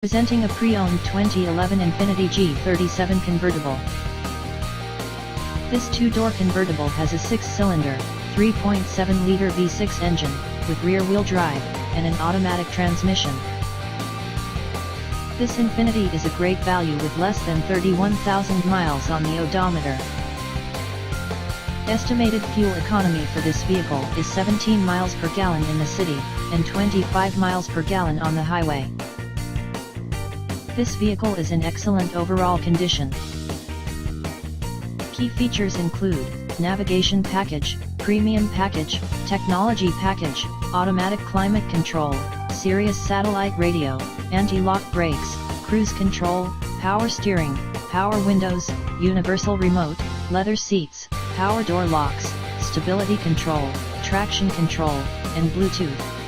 Presenting a pre-owned 2011 Infiniti G37 convertible. This two-door convertible has a 6-cylinder, 3.7-liter V6 engine, with rear-wheel drive, and an automatic transmission. This Infiniti is a great value with less than 31,000 miles on the odometer. Estimated fuel economy for this vehicle is 17 miles per gallon in the city, and 25 miles per gallon on the highway. This vehicle is in excellent overall condition. Key features include navigation package, premium package, technology package, automatic climate control, Sirius satellite radio, anti-lock brakes, cruise control, power steering, power windows, universal remote, leather seats, power door locks, stability control, traction control, and Bluetooth.